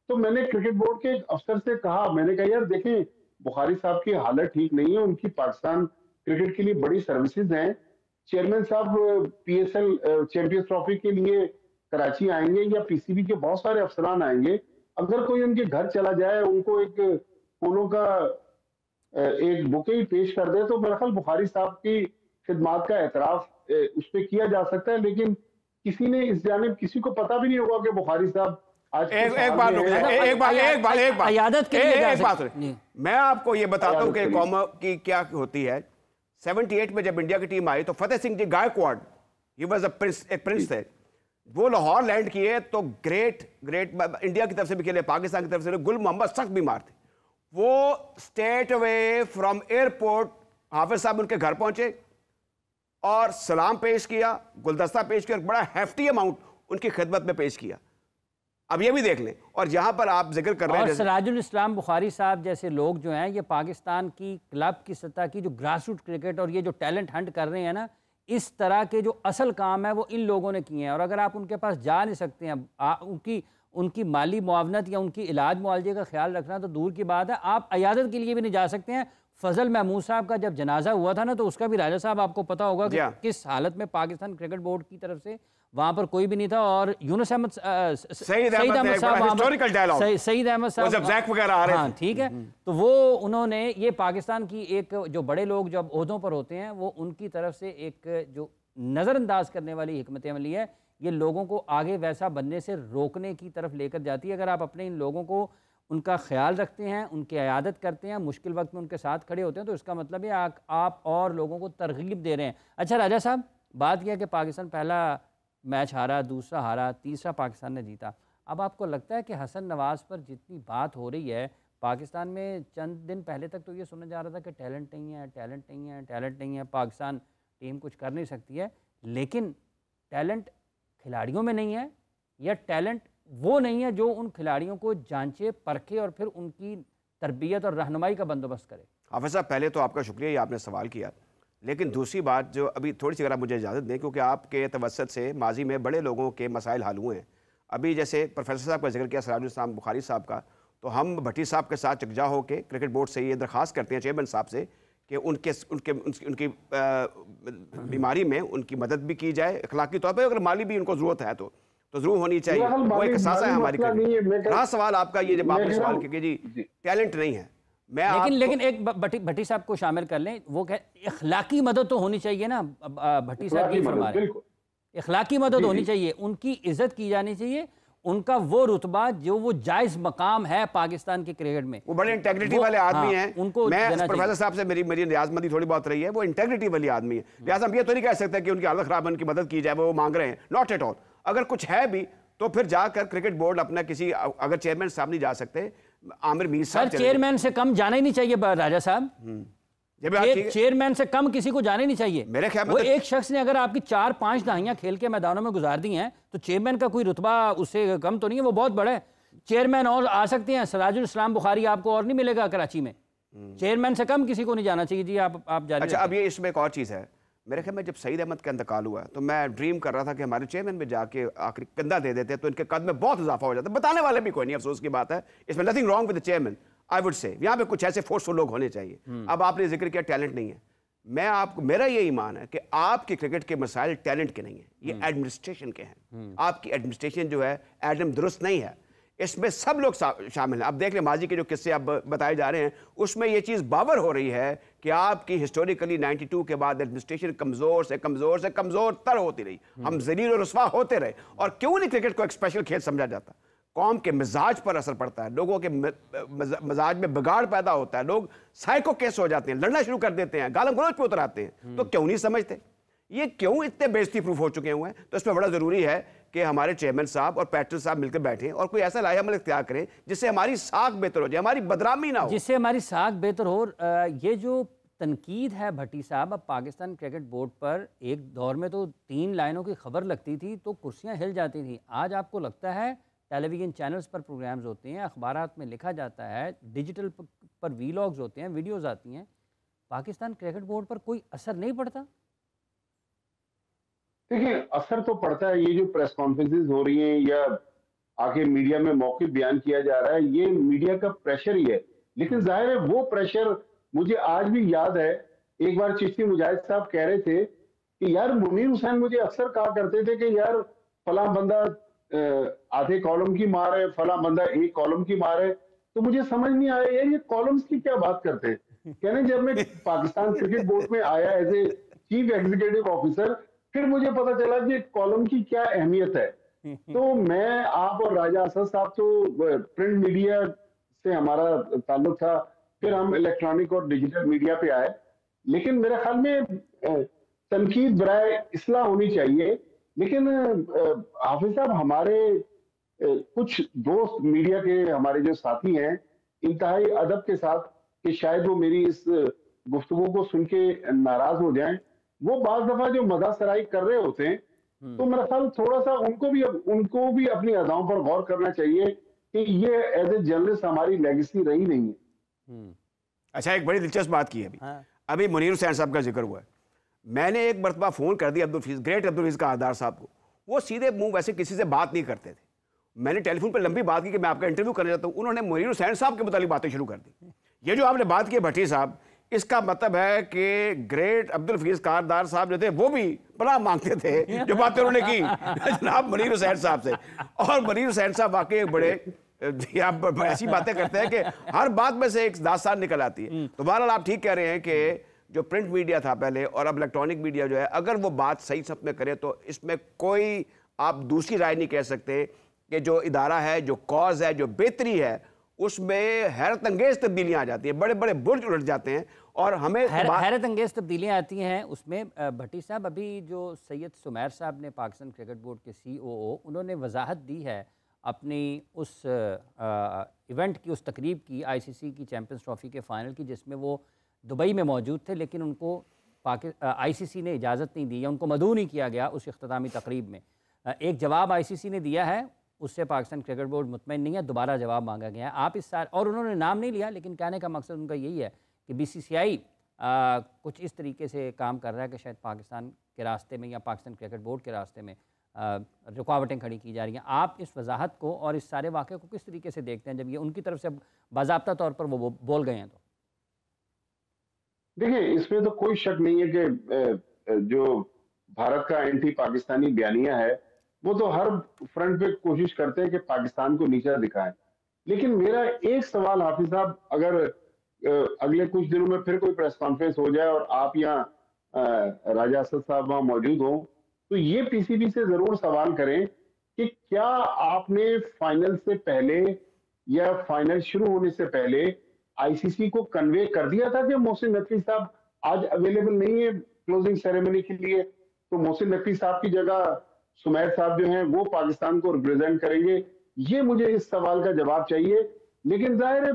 तो मैंने क्रिकेट बोर्ड के अफसर से कहा, मैंने कहा यार देखें बुखारी साहब की हालत ठीक नहीं है, उनकी पाकिस्तान क्रिकेट के लिए बड़ी सर्विसेज हैं। चेयरमैन साहब पीएसएल चैंपियंस ट्रॉफी के लिए कराची आएंगे या पीसीबी के बहुत सारे अफसरान आएंगे, अगर कोई उनके घर चला जाए, उनको एक फूलों का एक बुके ही पेश कर दे, तो मेरा ख्याल बुखारी साहब की खिदमात का एतराफ उस पर किया जा सकता है। लेकिन किसी ने इस जानिब किसी को पता भी नहीं होगा कि बुखारी साहब आज एक बात मैं आपको ये बताता हूँ कि कौम की क्या होती है। 78 में जब इंडिया की टीम आई तो Fateh Singh ji Gaekwad, he was a prince, एक प्रिंस थे, वो लाहौर लैंड किए तो ग्रेट इंडिया की तरफ से भी खेले, पाकिस्तान की तरफ से। गुल मोहम्मद सख्त बीमार थे, वो स्टेट अवे फ्रॉम एयरपोर्ट हाफिज साहब उनके घर पहुंचे और सलाम पेश किया, गुलदस्ता पेश किया, बड़ा हैफ्टी अमाउंट उनकी खिदमत में पेश किया। अब ये भी देख लें। और जहां पर आप जिक्र कर रहे हैं सिराजुल इस्लाम बुखारी साहब जैसे लोग जो हैं, ये पाकिस्तान की क्लब की सतह की जो ग्रास रूट क्रिकेट और ये जो टैलेंट हंट कर रहे हैं ना, इस तरह के जो असल काम है वो इन लोगों ने किए हैं। और अगर आप उनके पास जा नहीं सकते हैं, उनकी माली मुआवनत या उनकी इलाज मुआवजे का ख्याल रखना तो दूर की बात है, आप अयादत के लिए भी नहीं जा सकते हैं। फजल महमूद साहब का जब जनाजा हुआ था ना, तो उसका भी राजा साहब आपको पता होगा कि किस हालत में पाकिस्तान क्रिकेट बोर्ड की तरफ से वहां पर कोई भी नहीं था। और यूनुस अहमद सईद अहमद साहब वगैरह आ रहे हाँ ठीक है, तो वो उन्होंने ये पाकिस्तान की एक जो बड़े लोग जब ओहदों पर होते हैं, वो उनकी तरफ से एक जो नज़रअंदाज करने वाली हिकमत अमली है, ये लोगों को आगे वैसा बनने से रोकने की तरफ लेकर जाती है। अगर आप अपने इन लोगों को उनका ख्याल रखते हैं, उनकी अयादत करते हैं, मुश्किल वक्त में उनके साथ खड़े होते हैं, तो इसका मतलब है आप और लोगों को तरगीब दे रहे हैं। अच्छा राजा साहब, बात यह कि पाकिस्तान पहला मैच हारा, दूसरा हारा, तीसरा पाकिस्तान ने जीता। अब आपको लगता है कि हसन नवाज़ पर जितनी बात हो रही है पाकिस्तान में, चंद दिन पहले तक तो ये सुना जा रहा था कि टैलेंट नहीं है, टैलेंट नहीं है, टैलेंट नहीं है, पाकिस्तान टीम कुछ कर नहीं सकती है, लेकिन टैलेंट खिलाड़ियों में नहीं है, या टैलेंट वो नहीं है जो उन खिलाड़ियों को जांचे, परखे और फिर उनकी तरबियत और रहनुमाई का बंदोबस्त करे? हाफिज साहब, पहले तो आपका शुक्रिया, ये आपने सवाल किया। लेकिन दूसरी बात जो अभी थोड़ी सी अगर आप मुझे इजाज़त दें, क्योंकि आपके तवस्सुत से माजी में बड़े लोगों के मसाइल हल हुए हैं। अभी जैसे प्रोफेसर साहब का जिक्र किया सिराजुल इस्लाम बुखारी साहब का, तो हम भट्टी साहब के साथ यकजा होकर क्रिकेट बोर्ड से ये दरख्वास्त करते हैं चेयरमैन साहब से कि उनकी बीमारी में उनकी मदद भी की जाए अखलाकी तौर पर, अगर माली भी उनको ज़रूरत है तो ज़रूर होनी चाहिए। वो एक एहसास है हमारी। रहा सवाल आपका ये, जब आपने सवाल किया कि जी टैलेंट नहीं है, लेकिन एक भट्टी साहब को शामिल कर लें, वो कह इखलाकी मदद तो होनी चाहिए ना, भट्टी साहब की फरमा रहे हैं, इखलाकी मदद होनी चाहिए, उनकी इज्जत की जानी चाहिए, उनका वो रुतबा जो वो जायज मकाम है पाकिस्तान के क्रिकेट में। वो बड़े इंटेग्रिटी वाले आदमी हैं, उनको मैं प्रोफेसर साहब से मेरी नियाजमंदी थोड़ी बहुत रही है, वो इंटेग्रिटी वाली आदमी है। लिहाजा हम ये तो नहीं कह सकते कि उनकी हालत खराब है, उनकी मदद की जाए, वो मांग रहे हैं, नॉट एट ऑल। अगर कुछ है भी तो फिर जाकर क्रिकेट बोर्ड अपना किसी, अगर चेयरमैन साहब नहीं जा सकते, आमिर मीर साहब, चेयरमैन से कम जाना ही नहीं चाहिए राजा साहब। ये बात ठीक है। चेयरमैन से कम किसी को जाने नहीं चाहिए। मेरे ख्याल में वो तो एक शख्स ने अगर आपकी 4-5 दहाइयां खेल के मैदानों में गुजार दी हैं तो चेयरमैन का कोई रुतबा उससे कम तो नहीं है, वो बहुत बड़ा है। चेयरमैन और आ सकते हैं, सराजुल इस्लाम बुखारी आपको और नहीं मिलेगा कराची में। चेयरमैन से कम किसी को नहीं जाना चाहिए जी। आप जारी अच्छा, अब ये इसमें एक और चीज़ है। मेरे ख्याल में जब सईद अहमद का इंतकाल हुआ तो मैं ड्रीम कर रहा था कि हमारे चेयरमैन में जाके आखिरी कंधा दे देते तो इनके कद में बहुत इजाफा हो जाता। बताने वाले भी कोई नहीं, अफसोस की बात है। इसमें nothing wrong with the chairman, I would say यहाँ पे कुछ ऐसे फोर्सफुल लोग होने चाहिए। अब आपने जिक्र किया टैलेंट नहीं है, मैं आपको, मेरा ये ईमान है कि आपके क्रिकेट के मसाइल टैलेंट के नहीं है, ये एडमिनिस्ट्रेशन के हैं। आपकी एडमिनिस्ट्रेशन जो है एडम दुरुस्त नहीं है, इसमें सब लोग शामिल हैं। अब देख लें माजी के जो किस्से अब बताए जा रहे हैं उसमें ये चीज़ बावर हो रही है कि आपकी हिस्टोरिकली 92 के बाद एडमिनिस्ट्रेशन कमज़ोर से कमज़ोर से कमज़ोर तर होती रही, हम ज़लील और रुस्वा होते रहे। और क्यों नहीं क्रिकेट को एक स्पेशल खेल समझा जाता? कौम के मिजाज पर असर पड़ता है, लोगों के मिजाज में बिगाड़ पैदा होता है, लोग साइको केस हो जाते हैं, लड़ना शुरू कर देते हैं, गालम गलौज पे उतर आते हैं। तो क्यों नहीं समझते? ये क्यों इतने बेइज्जती प्रूफ हो चुके हुए हैं? तो इसमें बड़ा ज़रूरी है कि हमारे चेयरमैन साहब और पैटर्न साहब मिलकर बैठें और कोई ऐसा लाया अमल इख्तियार करें जिससे हमारी साख बेहतर हो जाए, हमारी बदनामी ना हो, जिससे हमारी साख बेहतर हो। ये जो तनकीद है भट्टी साहब, अब पाकिस्तान क्रिकेट बोर्ड पर एक दौर में तो 3 लाइनों की खबर लगती थी तो कुर्सियां हिल जाती थी। आज आपको लगता है टेलीविज़न चैनल्स पर प्रोग्राम्स होते हैं, अखबारात में लिखा जाता है, डिजिटल पर वीलॉग्स होते हैं, वीडियोस आती हैं, पाकिस्तान क्रिकेट बोर्ड पर कोई असर नहीं पड़ता? देखिए, असर तो पड़ता है। ये जो प्रेस कॉन्फ्रेंसेस हो रही हैं या आके मीडिया में मौखिक बयान किया जा रहा है, ये मीडिया का प्रेशर ही है। लेकिन जाहिर है वो प्रेशर मुझे आज भी याद है। एक बार चिश्ती मुजाहिद साहब कह रहे थे कि यार मुनीर हुसैन मुझे अक्सर कहा करते थे कि यार फला बंदा आधे कॉलम की मार है, फला बंदा एक कॉलम की मार है। तो मुझे समझ नहीं आया यार ये कॉलम्स की क्या बात करते हैं। कहने जब मैं पाकिस्तान क्रिकेट बोर्ड में आया as a chief executive officer, फिर मुझे पता चला कि कॉलम की क्या अहमियत है। तो मैं, आप और राजा असद साहब तो प्रिंट मीडिया से हमारा ताल्लुक था, फिर हम इलेक्ट्रॉनिक और डिजिटल मीडिया पे आए। लेकिन मेरे ख्याल में तनकीद बराए इस्लाह होनी चाहिए। लेकिन हाफिज साहब, हमारे कुछ दोस्त मीडिया के हमारे जो साथी हैं, इंतहाई अदब के साथ, कि शायद वो मेरी इस गुफ्तगू को सुन के नाराज हो जाएं, वो बाज दफा जो मजासराई कर रहे होते हैं, तो मेरा ख्याल थोड़ा सा उनको भी अपनी अदाओं पर गौर करना चाहिए कि ये एज ए जर्नलिस्ट हमारी लेगेसी रही नहीं है। अच्छा, एक बड़ी दिलचस्प बात की है अभी मुनीर हुसैन साहब का जिक्र हुआ है। मैंने एक मरतबा फ़ोन कर दिया ग्रेट अब्दुल हफीज़ कारदार साहब को। वो सीधे मुंह वैसे किसी से बात नहीं करते थे। मैंने टेलीफोन पर लंबी बात की कि मैं आपका इंटरव्यू करना चाहता हूँ, उन्होंने मुनीर हुसैन साहब के मुतालिक बातें शुरू कर दी। ये जो आपने बात की भट्टी साहब, इसका मतलब है कि ग्रेट अब्दुल हफीज़ कारदार साहब जो थे वो भी पनाह मांगते थे जो बातें उन्होंने की जनाब मुनीर हुसैन साहब से। और मुनीर हुसैन साहब वाकई एक बड़े, आप ऐसी बातें करते हैं कि हर बात में से एक दास्तान निकल आती है। तो बहरहाल आप ठीक कह रहे हैं कि जो प्रिंट मीडिया था पहले और अब इलेक्ट्रॉनिक मीडिया जो है, अगर वो बात सही सब में करे तो इसमें कोई आप दूसरी राय नहीं कह सकते कि जो इदारा है, जो कॉज है, जो बेहतरी है, उसमें हैरत अंगेज तब्दीलियां आ जाती हैं, बड़े बड़े बुर्ज उलट जाते हैं और हमें हैरत अंगेज तब्दीलियां आती हैं उसमें। भट्टी साहब, अभी जो सैयद सुमैर साहब ने, पाकिस्तान क्रिकेट बोर्ड के COO, उन्होंने वजाहत दी है अपनी उस इवेंट की, उस तकरीब की, ICC की चैम्पियंस ट्रॉफी के फाइनल की, जिसमें वो दुबई में मौजूद थे, लेकिन उनको ICC ने इजाज़त नहीं दी या उनको मदऊ नहीं किया गया उस इख्तितामी तकरीब में। एक जवाब ICC ने दिया है, उससे पाकिस्तान क्रिकेट बोर्ड मुतमईन नहीं है, दोबारा जवाब मांगा गया है। आप इस साल, और उन्होंने नाम नहीं लिया, लेकिन कहने का मकसद उनका यही है कि BCCI कुछ इस तरीके से काम कर रहा है कि शायद पाकिस्तान के रास्ते में या पाकिस्तान क्रिकेट बोर्ड के रास्ते में रुकावटें खड़ी की जा रही हैं। आप इस वजाहत को और इस सारे वाक़े को किस तरीके से देखते हैं, जब ये उनकी तरफ से बाज़ाब्ता तौर पर वो बोल गए हैं? तो देखिए, इसमें तो कोई शक नहीं है कि जो भारत का एंटी पाकिस्तानी बयानिया है, वो तो हर फ्रंट पे कोशिश करते हैं कि पाकिस्तान को नीचा दिखाएं। लेकिन मेरा एक सवाल हाफिज साहब, अगर अगले कुछ दिनों में फिर कोई प्रेस कॉन्फ्रेंस हो जाए और आप यहाँ राजा असद साहब वहां मौजूद हों, तो ये PCB से जरूर सवाल करें कि क्या आपने फाइनल से पहले या फाइनल शुरू होने से पहले ICC को कन्वे कर दिया था कि मोहसिन नकवी साहब आज अवेलेबल नहीं है क्लोजिंग सेरेमनी के लिए, तो मोहसिन नकवी साहब की जगह सुमैर साहब जो हैं वो पाकिस्तान को रिप्रेजेंट करेंगे? ये मुझे इस सवाल का जवाब चाहिए। लेकिन जाहिर है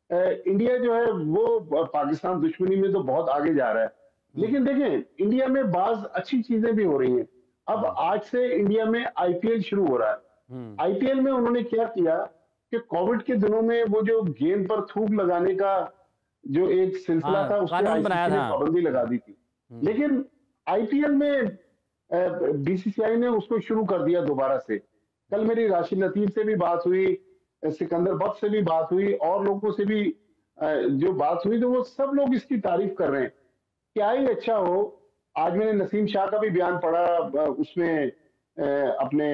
इंडिया जो है वो पाकिस्तान दुश्मनी में तो बहुत आगे जा रहा है, लेकिन देखें इंडिया में बाज अच्छी चीजें भी हो रही हैं। अब आज से इंडिया में आईपीएल शुरू हो रहा है। आईपीएल में उन्होंने क्या किया कि कोविड के दिनों में वो जो गेंद पर थूक लगाने का जो एक सिलसिला था, उस पर कानून बनाया आईसीसी ने था। पाबंदी लगा दी थी। लेकिन आईपीएल में बीसीसीआई ने उसको शुरू कर दिया दोबारा से। कल मेरी राशिद लतीफ से भी बात हुई, सिकंदर बख्श से भी बात हुई, और लोगों से भी जो बात हुई, तो वो सब लोग इसकी तारीफ कर रहे हैं। क्या ही अच्छा हो। आज मैंने नसीम शाह का भी बयान पढ़ा, उसमें अपने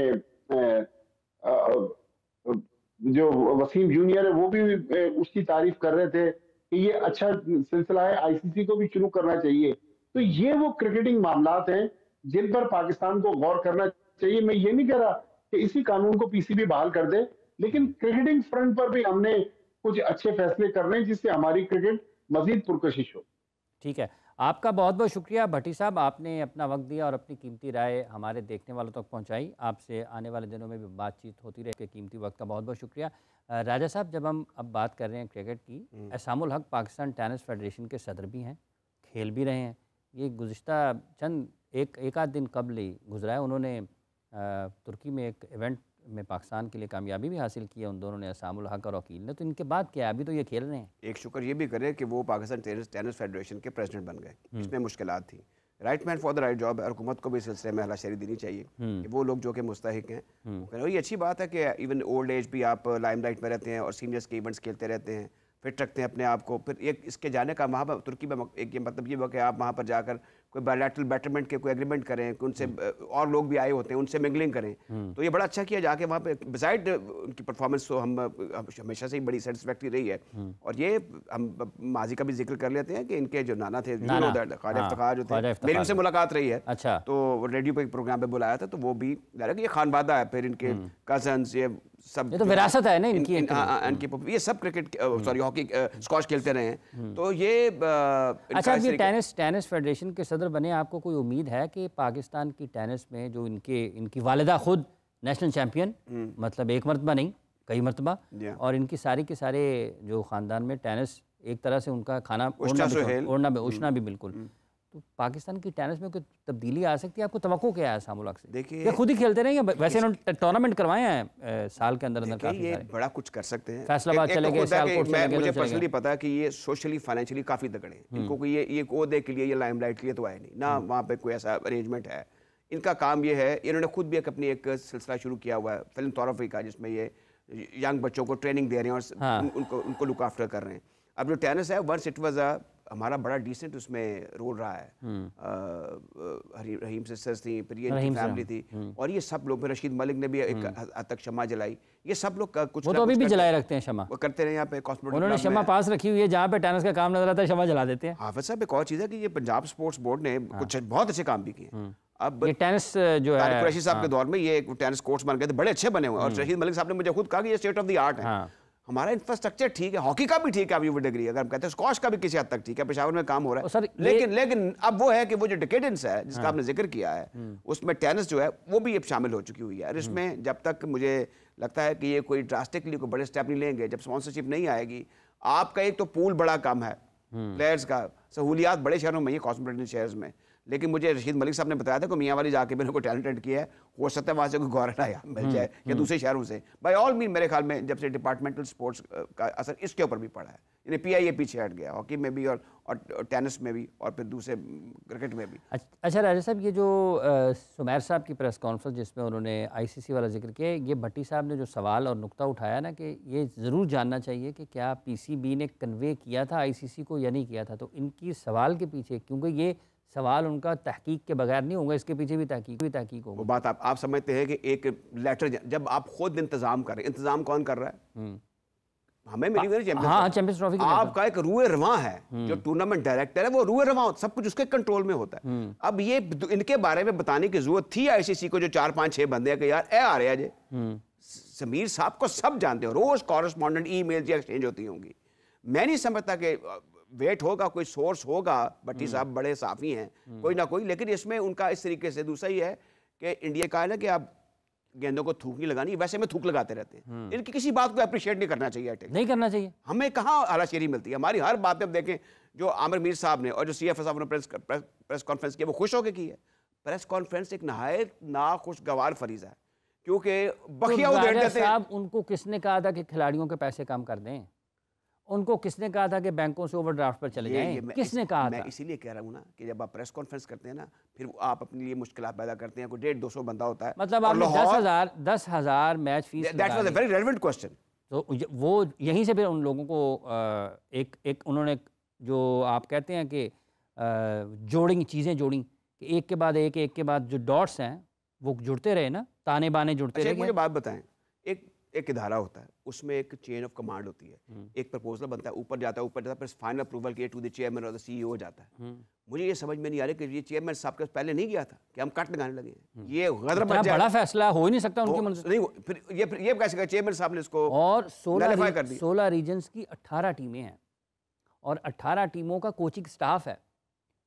जो वसीम जूनियर है वो भी उसकी तारीफ कर रहे थे कि ये अच्छा सिलसिला है, आईसीसी को भी शुरू करना चाहिए। तो ये वो क्रिकेटिंग मामलात हैं जिन पर पाकिस्तान को गौर करना चाहिए। मैं ये नहीं कह रहा कि इसी कानून को पीसीबी बहाल कर दे, लेकिन क्रिकेटिंग फ्रंट पर भी हमने कुछ अच्छे फैसले करने हैं जिससे हमारी क्रिकेट मजीद पुरकशिश हो। ठीक है, आपका बहुत बहुत शुक्रिया भट्टी साहब, आपने अपना वक्त दिया और अपनी कीमती राय हमारे देखने वालों तक पहुंचाई। आपसे आने वाले दिनों में भी बातचीत होती रहे। कीमती वक्त का बहुत बहुत शुक्रिया। राजा साहब, जब हम अब बात कर रहे हैं क्रिकेट की, एहसामुल हक पाकिस्तान टेनिस फेडरेशन के सदर भी हैं, खेल भी रहे हैं। ये गुज़िश्ता चंद एक आध दिन कबल ही गुजरा है, उन्होंने तुर्की में एक इवेंट में पाकिस्तान के लिए कामयाबी भी हासिल की है उन दोनों ने, एहसामुल हक और वकील ने। तो इनके बाद क्या, अभी तो ये खेल रहे हैं। एक शुक्र ये भी करें कि वो पाकिस्तान टेनिस फेडरेशन के प्रेसिडेंट बन गए, इसमें मुश्किलात थी। Right man for the right job है, और हुकूमत को भी इस सिलसिले में हलाशेरी देनी चाहिए कि वो लोग जो कि मुस्तहिक हैं वो करें। और ये अच्छी बात है कि इवन ओल्ड एज भी आप लाइमलाइट में रहते हैं और सीनियर्स के इवेंट्स खेलते रहते हैं, फिट रखते हैं अपने आप को। फिर एक इसके जाने का वहाँ पर तुर्की में एक ये मतलब ये हुआ कि आप वहाँ पर जाकर कोई बायलैटरल बेटरमेंट के कोई एग्रीमेंट करें, कि उनसे और लोग भी आए होते हैं उनसे मिंगलिंग करें। तो ये बड़ा अच्छा किया जाके वहाँ पे। बिसाइड उनकी परफॉर्मेंस तो हम हमेशा से ही बड़ी सेटिस्फैक्टरी रही है। और ये हम माजी का भी जिक्र कर लेते हैं कि इनके जो नाना थे ख्वाजा इफ्तिखार जो थे, मेरी उनसे मुलाकात रही है। अच्छा, तो रेडियो पे एक प्रोग्राम पे बुलाया था, तो वो भी ये खानबादा है, फिर इनके कजन्स, ये सब, ये तो विरासत है ना इनकी। इनकी ये सब क्रिकेट सॉरी हॉकी स्क्वॉश खेलते रहे हैं। तो ये अच्छा, ये टेनिस फेडरेशन के सदर बने, आपको कोई उम्मीद है कि पाकिस्तान की टेनिस में जो इनकी वालिदा खुद नेशनल चैंपियन, मतलब एक मरतबा नहीं कई मरतबा, और इनकी सारी के सारे जो ख़ानदान में टेनिस एक तरह से उनका खाना उड़ना भी बिल्कुल, तो पाकिस्तान की टेनिस में कोई तब्दीली आ सकती है? आपको तवक्को क्या है एहसामुल हक से? देखिए, खुद ही खेलते रहे, वैसे इन्होंने टूर्नामेंट करवाए हैं साल के अंदर काफी ये बड़ा कुछ कर सकते हैं। फैसलाबाद चले गए, सियालकोट चले गए, मुझे पर्सनली पता है कि ये सोशली फाइनेंशियली काफ़ी तगड़े हैं। इनको कोई ये ओहदे के लिए, ये लाइमलाइट के लिए तो आए नहीं ना, वहाँ पे कोई ऐसा अरेंजमेंट है। इनका काम ये है, इन्होंने खुद भी अपनी एक सिलसिला शुरू किया हुआ है फिलंथ्रोपी का, जिसमें ये यंग बच्चों को ट्रेनिंग दे रहे हैं और उनको लुक आफ्टर कर रहे हैं। अब जो टेनिस है, वंस इट वाज हमारा बड़ा डिसेंट उसमें रोल रहा है। रहीम सिस्टर्स थी, फिर ये इनकी फैमिली थी, और ये सब लोग, रशीद मलिक ने भी एक हद तक शमा जलाई। ये सब लोग कुछ वो तो अभी भी जलाए रखते हैं शमा, वो करते रहे। यहाँ पे उन्होंने शमा पास रखी हुई है, जहाँ पे टेनिस का काम नजर आता है शमा जला देते हैं। हाफिज साहब, एक और चीज़ है कि ये पंजाब स्पोर्ट्स बोर्ड ने कुछ बहुत अच्छे काम भी किए। अब ये टेनिस जो है कुरैशी साहब के दौर में ये टेनिस कोर्ट्स बन गए थे, बड़े अच्छे बने हुए, और रशीद मलिक साहब ने मुझे खुद कहा कि ये स्टेट ऑफ द आर्ट है। हमारा इंफ्रास्ट्रक्चर ठीक है, हॉकी का भी ठीक है, आप यू वुड एग्री, अगर हम कहते हैं स्क्वॉश का भी किसी हद तक ठीक है, पेशावर में काम हो रहा है। लेकिन अब वो है कि वो जो डिकेडेंस है जिसका आपने जिक्र किया है, उसमें टेनिस जो है वो भी अब शामिल हो चुकी हुई है। और इसमें जब तक मुझे लगता है कि ये कोई ड्रास्टिकली कोई बड़े स्टेप नहीं लेंगे, जब स्पॉन्सरशिप नहीं आएगी, आपका एक तो पूल बड़ा कम है प्लेयर्स का, सहूलियात बड़े शहरों में, ये कॉस्मोपॉलिटन शहर्स में। लेकिन मुझे रशीद मलिक साहब ने बताया था कि मियाँ वाली जाके मैंने कोई टैलेंटेड किया है, हो सकता है वहाँ से कोई गौरव मिल जाए या दूसरे शहरों से। बाय ऑल मीन मेरे ख्याल में जब से डिपार्टमेंटल स्पोर्ट्स का असर इसके ऊपर भी पड़ा है, यानी पीआईए पीछे हट गया, हॉकी में भी और टेनिस में भी, और फिर दूसरे क्रिकेट में भी। अच्छा राजा साहब, ये जो सुमैर साहब की प्रेस कॉन्फ्रेंस जिसमें उन्होंने आईसीसी वाला जिक्र किया, ये भट्टी साहब ने जो सवाल और नुक्ता उठाया ना कि ये ज़रूर जानना चाहिए कि क्या पीसीबी ने कन्वे किया था आईसीसी को या नहीं किया था, तो इनकी सवाल के पीछे, क्योंकि ये सवाल उनका तहकीक के बगैर नहीं होगा, इसके पीछे भी तहकीक होगा। वो बात आप समझते हैं कि एक लेटर जब आप खुद इंतजाम करें, इंतजाम कौन कर रहा है? हमें मिली हुई चैंपियंस ट्रॉफी आपका एक रूए रवां है, जो टूर्नामेंट डायरेक्टर है वो रूए रवां, सब कुछ उसके कंट्रोल में होता है। अब ये इनके बारे में बताने की जरूरत थी आईसीसी को, जो 4-5-6 बंदे हैं कि यार ए आ रहे हैं जे, समीर साहब को सब जानते हो, रोज कॉरेस्पॉन्डेंट ईमेल की एक्सचेंज होती होंगी। मैं नहीं समझता कि वेट होगा, कोई सोर्स होगा, भट्टी साहब बड़े साफी हैं कोई ना कोई, लेकिन इसमें उनका इस तरीके से दूसरा ही है कि इंडिया का है ना कि आप गेंदों को थूक नहीं लगानी, वैसे में थूक लगाते रहते हैं। इनकी किसी बात को अप्रिशिएट नहीं करना चाहिए। नहीं करना चाहिए। हमें कहाँ आलाशेरी मिलती है? हमारी हर बात में आप देखें, जो आमिर मीर साहब ने और जो CFO साहब ने प्रेस कॉन्फ्रेंस की, वो खुश होकर की है। प्रेस कॉन्फ्रेंस एक नहायत नाखुशगवार फरीज़ा है, क्योंकि बखिया उधेड़ देते हैं। साहब, उनको किसने कहा था कि खिलाड़ियों के पैसे कम कर दें? उनको किसने कहा था कि बैंकों से ओवरड्राफ्ट पर चले जाएं? किसने कहा था? मैं इसीलिए कह रहा हूँ ना कि जब आप प्रेस कॉन्फ्रेंस करते हैं ना, फिर आप अपने लिए मुश्किलात पैदा करते हैं। कोई 150-200 बंदा होता है, मतलब आपने 10,000 match fees, that was a very relevant question. तो वो यहीं से फिर उन लोगों को एक उन्होंने, जो आप कहते हैं कि चीज़ें जोड़ी कि एक के बाद एक के बाद जो डॉट्स हैं वो जुड़ते रहे ना, ताने बाने जुड़ते रहे। मुझे बात बताएं, एक इदारा होता है, उसमें एक चेन ऑफ कमांड होती है। एक प्रपोजल बनता है, ऊपर जाता है, फिर फाइनल अप्रूवल के टू द चेयरमैन और द CEO जाता है। मुझे ये समझ में नहीं आ रहा कि ये चेयरमैन साहब के पहले नहीं गया था कि हम कट लगाने लगे हैं। ये गदर मच जाए, बड़ा फैसला हो ही नहीं सकता उनके मन से। नहीं, फिर ये कैसे कहा चेयरमैन साहब ने इसको? और 16 रीजन्स की 18 टीमें हैं और 18 टीमों का कोचिंग स्टाफ है।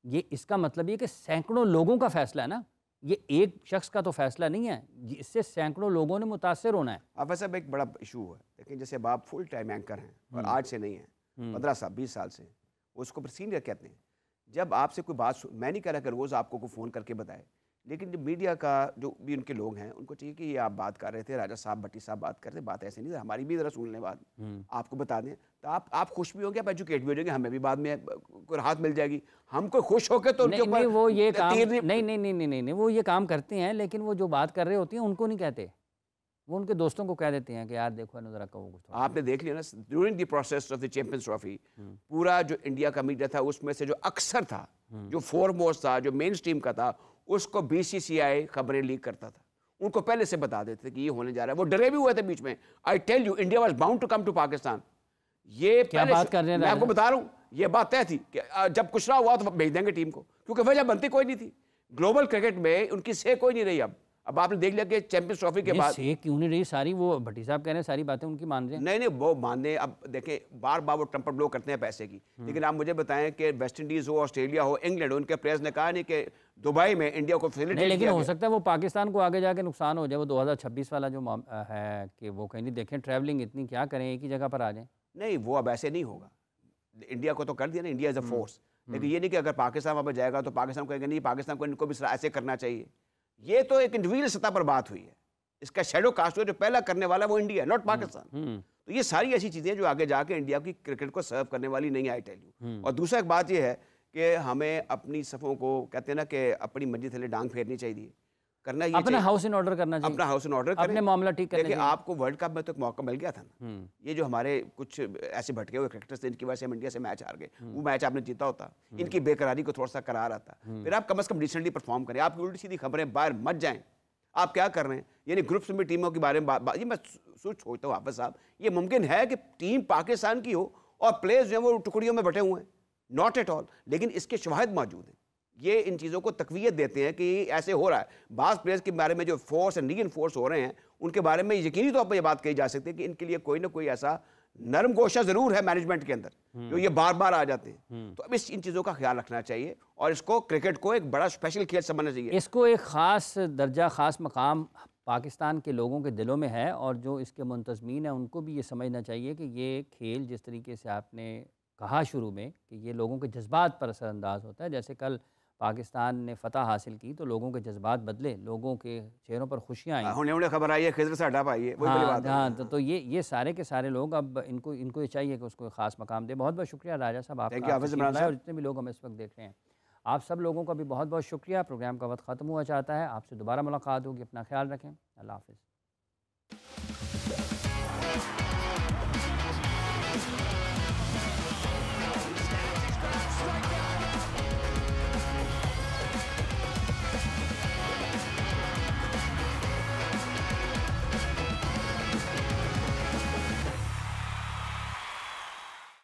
ये इसका मतलब ये कि सैकड़ों लोगों का फैसला है ना, ये एक शख्स का तो फैसला नहीं है, इससे सैकड़ों लोगों ने मुतासर होना है। अब वैसे एक बड़ा इशू है, लेकिन जैसे अब आप फुल टाइम एंकर हैं और आज से नहीं है, 15 साल 20 साल से, उसको फिर सीनियर कहते हैं। जब आपसे कोई बात, मैं नहीं कह रहा कि रोज़ आपको कोई फ़ोन करके बताए, लेकिन जो मीडिया का जो भी उनके लोग हैं, उनको चाहिए कि ये आप बात कर रहे थे, राजा साहब, भट्टी साहब बात कर रहे थे, बात ऐसे नहीं, हमारी भी ज़रा सुन लें बात, आपको बता दें, तो आप खुश भी होंगे, आप एजुकेट भी हो जाएंगे, हमें भी बाद में कोई राहत मिल जाएगी। हमको खुश होकर तो उनके ऊपर वो ये काम नहीं, वो ये काम करते हैं, लेकिन वो जो बात कर रहे होती हैं उनको नहीं कहते, वो उनके दोस्तों को कह देते हैं कि यार देखो ना, जरा कहो कुछ। आपने देख लिया ना, during the process of the champions trophy, पूरा जो इंडिया का मीडिया था, उसमें से जो अक्सर था, जो फोरमोस्ट था, जो मेन स्ट्रीम का था, उसको BCCI खबरें लीक करता था। उनको पहले से बता देते थे कि ये होने जा रहा है। वो डरे भी हुए थे बीच में। I tell you, India was bound to come to Pakistan. ये क्या बात कर रहे हैं? मैं आपको बता रहा हूँ, ये बात तय थी कि जब कुछ ना हुआ तो भेज देंगे टीम को, क्योंकि वजह बनती कोई नहीं थी। ग्लोबल क्रिकेट में उनकी से कोई नहीं रही। अब आपने देख लिया कि चैंपियंस ट्रॉफी के बाद से क्यों नहीं रही सारी, वो भट्टी साहब कह रहे हैं सारी बातें उनकी मान रहे हैं। नहीं, वो मानने, अब देखें बार बार वो ट्रम्पट ब्लो करते हैं पैसे की, लेकिन आप मुझे बताएं कि वेस्ट इंडीज़ हो, ऑस्ट्रेलिया हो, इंग्लैंड हो, उनके प्लेयर्स ने कहा नहीं कि दुबई में इंडिया को फैसिलिटी नहीं, लेकिन हो सकता है वो पाकिस्तान को आगे जाके नुकसान हो जाए। वो 2026 वाला जो है कि वो कहीं नहीं, देखें ट्रैवलिंग इतनी क्या करें, एक ही जगह पर आ जाएं। नहीं, वो अब ऐसे नहीं होगा। इंडिया को तो कर दिया ना, इंडिया एज अ फोर्स, लेकिन ये नहीं कि अगर पाकिस्तान वहाँ पर जाएगा तो पाकिस्तान को कहेंगे नहीं, पाकिस्तान को इनको भी ऐसे करना चाहिए। ये तो एक इंडिविजुअल सतह पर बात हुई है, इसका शेडो कास्ट हुआ, जो पहला करने वाला वो इंडिया, नॉट पाकिस्तान। तो ये सारी ऐसी चीज़ें जो आगे जाके इंडिया की क्रिकेट को सर्व करने वाली नहीं, आई टेल यू। और दूसरा एक बात ये है कि हमें अपनी सफ़ों को, कहते हैं ना कि अपनी मंजिल थले डांग फेरनी चाहिए, करना ये अपना हाउस इन ऑर्डर करना चाहिए, अपना हाउस इन ऑर्डर करें, अपने मामला ठीक करने चाहिए। आपको वर्ल्ड कप में तो एक मौका मिल गया था ना, ये जो हमारे कुछ ऐसे भटके हुए क्रिकेटर्स थे, इनकी वजह से हम इंडिया से मैच हार गए, वो मैच आपने जीता होता, इनकी बेकरारी को थोड़ा सा करार आता, फिर आप कम से कम डिसेंटली परफॉर्म करें। आपकी उल्टी सीधी खबरें बाहर मत जाएं। आप क्या कर रहे हैं, यानी ग्रुप्स में टीमों के बारे में बात, ये मैं सोचता हूँ हाफिज़ साहब, ये मुमकिन है कि टीम पाकिस्तान की हो और प्लेयर्स जो हैं वो टुकड़ियों में बटे हुए हैं? Not at all. लेकिन इसके शवाहिद मौजूद हैं, ये इन चीज़ों को तकवीयत देते हैं कि ऐसे हो रहा है। बाज़ प्लेयर्स के बारे में जो फोर्स एंड री इनफोर्स हो रहे हैं, उनके बारे में यकीनी तौर पर यह बात कही जा सकती है कि इनके लिए कोई ना कोई ऐसा नरम गोशा जरूर है मैनेजमेंट के अंदर, जो ये बार बार आ जाते हैं। तो अब इन चीज़ों का ख्याल रखना चाहिए और इसको क्रिकेट को एक बड़ा स्पेशल खेल समझना चाहिए। इसको एक ख़ास दर्जा, ख़ास मकाम पाकिस्तान के लोगों के दिलों में है, और जो इसके मुंतज़मीन हैं उनको भी ये समझना चाहिए कि ये खेल, जिस तरीके से आपने कहा शुरू में कि ये लोगों के जज्बात पर असरअंदाज होता है, जैसे कल पाकिस्तान ने फतह हासिल की तो लोगों के जज्बात बदले, लोगों के चेहरों पर खुशियाँ आई, होने खबर आई है खिज़र से हटा पाई है। हाँ, तो ये सारे के सारे लोग अब इनको ये चाहिए कि उसको ख़ास मकाम दे। बहुत बहुत शुक्रिया राजा साहब आपका, और जितने भी लोग हमें इस वक्त देख रहे हैं, आप सब लोगों का भी बहुत बहुत शुक्रिया। प्रोग्राम का वक्त ख़त्म हुआ चाहता है, आपसे दोबारा मुलाकात होगी, अपना ख्याल रखें, अल्लाह हाफ़िज़।